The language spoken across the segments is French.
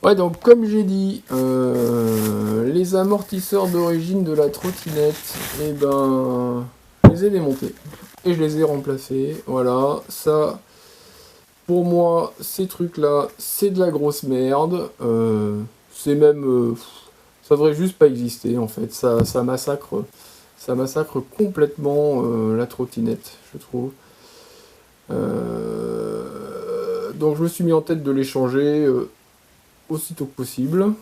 Ouais, donc comme j'ai dit, les amortisseurs d'origine de la trottinette, et ben, je les ai démontés. Et je les ai remplacés. Voilà, ça, pour moi, ces trucs-là, c'est de la grosse merde. C'est même... ça devrait juste pas exister, en fait. Ça massacre complètement la trottinette, je trouve. Donc je me suis mis en tête de les changer aussitôt que possible.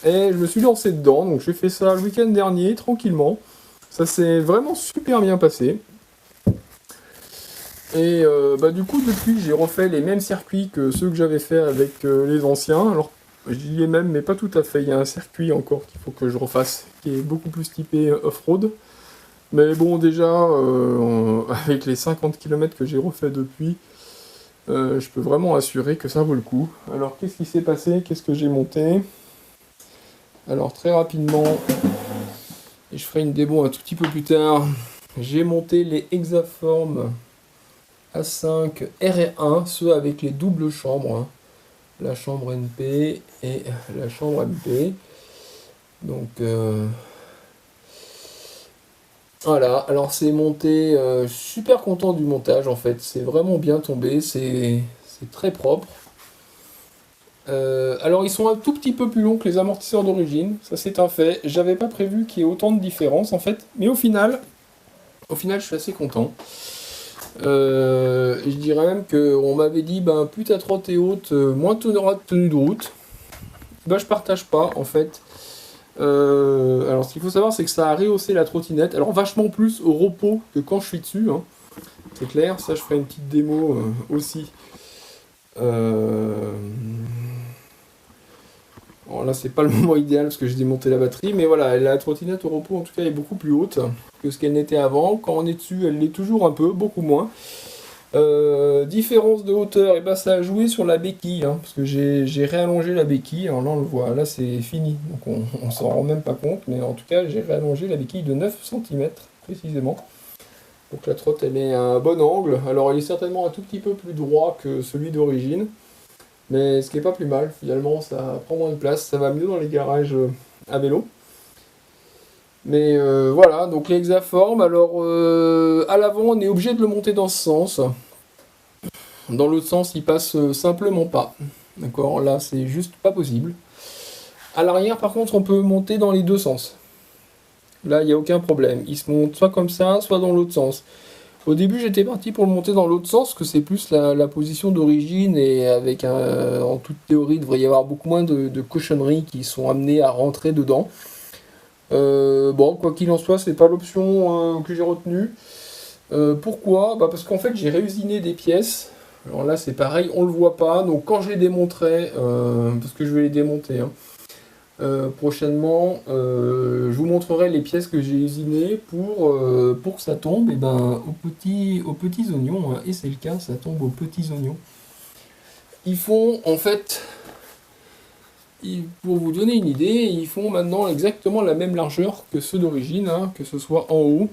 Et je me suis lancé dedans, donc j'ai fait ça le week-end dernier, tranquillement. Ça s'est vraiment super bien passé. Et du coup, depuis, j'ai refait les mêmes circuits que ceux que j'avais fait avec les anciens. Alors, j'y ai même, mais pas tout à fait. Il y a un circuit encore qu'il faut que je refasse, qui est beaucoup plus typé off-road. Mais bon, déjà, avec les 50 km que j'ai refait depuis, je peux vraiment assurer que ça vaut le coup. Alors, qu'est-ce qui s'est passé? Qu'est-ce que j'ai monté? Alors, très rapidement, et je ferai une démo un tout petit peu plus tard, j'ai monté les Hexaform A5 R1, ceux avec les doubles chambres, hein. La chambre NP et la chambre MP. Donc, voilà, alors c'est monté, super content du montage en fait, c'est vraiment bien tombé, c'est très propre. Alors ils sont un tout petit peu plus longs que les amortisseurs d'origine, ça c'est un fait. J'avais pas prévu qu'il y ait autant de différence en fait, mais au final je suis assez content. Je dirais même qu'on m'avait dit, ben plus ta trotte est haute, moins tu auras de tenue de route. Ben je partage pas en fait. Alors ce qu'il faut savoir c'est que ça a rehaussé la trottinette, alors vachement plus au repos que quand je suis dessus, hein. C'est clair, ça je ferai une petite démo aussi. Bon, là c'est pas le moment idéal parce que j'ai démonté la batterie, mais voilà, la trottinette au repos en tout cas est beaucoup plus haute que ce qu'elle n'était avant. Quand on est dessus, elle l'est toujours un peu, beaucoup moins. Différence de hauteur, et ben ça a joué sur la béquille, hein, parce que j'ai réallongé la béquille. Alors là on le voit, là c'est fini, donc on s'en rend même pas compte, mais en tout cas j'ai réallongé la béquille de 9 cm précisément. Donc la trotte elle est à un bon angle, alors elle est certainement un tout petit peu plus droit que celui d'origine, mais ce qui est pas plus mal, finalement ça prend moins de place, ça va mieux dans les garages à vélo. Mais voilà, donc les hexaformes, alors à l'avant on est obligé de le monter dans ce sens. Dans l'autre sens il passe simplement pas. D'accord, là c'est juste pas possible. À l'arrière par contre on peut monter dans les deux sens. Là il n'y a aucun problème, il se monte soit comme ça, soit dans l'autre sens. Au début j'étais parti pour le monter dans l'autre sens, que c'est plus la position d'origine, et avec en toute théorie il devrait y avoir beaucoup moins de cochonneries qui sont amenées à rentrer dedans. Bon, quoi qu'il en soit, c'est pas l'option que j'ai retenue. Pourquoi? Bah parce qu'en fait j'ai réusiné des pièces. Alors là c'est pareil, on le voit pas, donc quand je les démonterai, parce que je vais les démonter, hein, prochainement, je vous montrerai les pièces que j'ai usinées pour que ça tombe et ben, aux petits oignons, hein, et c'est le cas, ça tombe aux petits oignons. Ils font en fait, pour vous donner une idée, ils font maintenant exactement la même largeur que ceux d'origine, hein, que ce soit en haut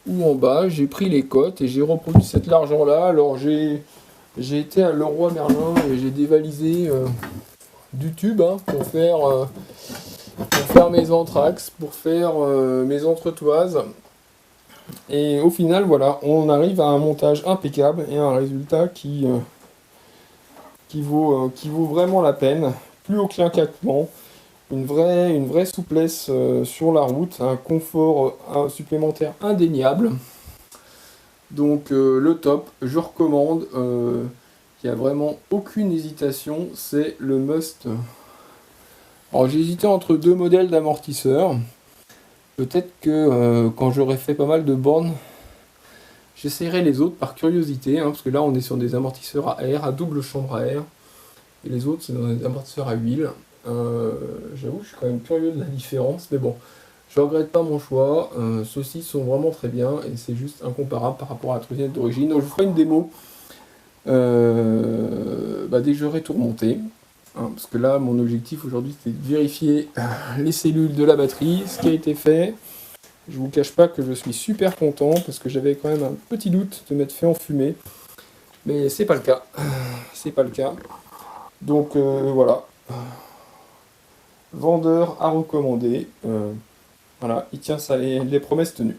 ou en bas. J'ai pris les côtes et j'ai reproduit cette largeur là. Alors j'ai été à Leroy Merlin et j'ai dévalisé du tube, hein, pour faire mes entraxes, pour faire mes entretoises. Et au final, voilà, on arrive à un montage impeccable et un résultat qui vaut vraiment la peine. Plus aucun claquement, une vraie souplesse sur la route, un confort supplémentaire indéniable. Donc le top, je recommande. Il n'y a vraiment aucune hésitation, c'est le must. Alors j'ai hésité entre deux modèles d'amortisseurs. Peut-être que quand j'aurai fait pas mal de bornes, j'essaierai les autres par curiosité, hein, parce que là on est sur des amortisseurs à air, à double chambre à air, et les autres c'est des amortisseurs à huile. J'avoue que je suis quand même curieux de la différence, mais bon, je regrette pas mon choix. Ceux-ci sont vraiment très bien, et c'est juste incomparable par rapport à la trottinette d'origine. Donc je vous ferai une démo dès que j'aurai tout remonté. Hein, parce que là, mon objectif aujourd'hui, c'était de vérifier les cellules de la batterie, ce qui a été fait. Je vous cache pas que je suis super content, parce que j'avais quand même un petit doute de m'être fait enfumer. Mais c'est pas le cas. C'est pas le cas. Donc voilà. vendeur à recommander. Voilà, il tient ça, les promesses tenues.